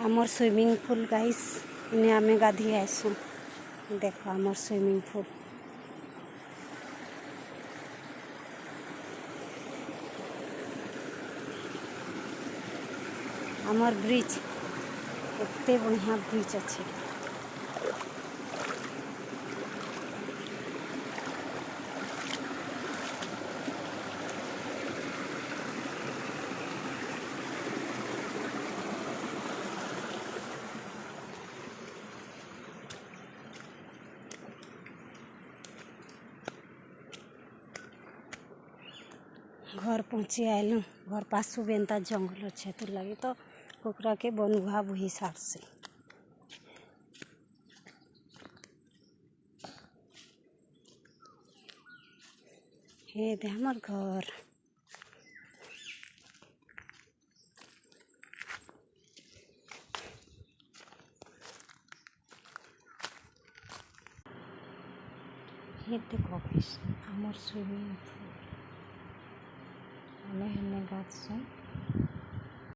आमर swimming pool guys इन्हें आमे गाधी आसू। देखो आमर स्विमिंग पूल आमर ब्रिज एते बढ़िया ब्रिज अच्छे। घर पहुँची आइलु। घर पासू भी एंता जंगल अच्छे तो लगे तो कुकरा के बनुआ बुही सार से हे दे हमार घर। ये देखो आमर स्विमिंग पूल हमें गाछ।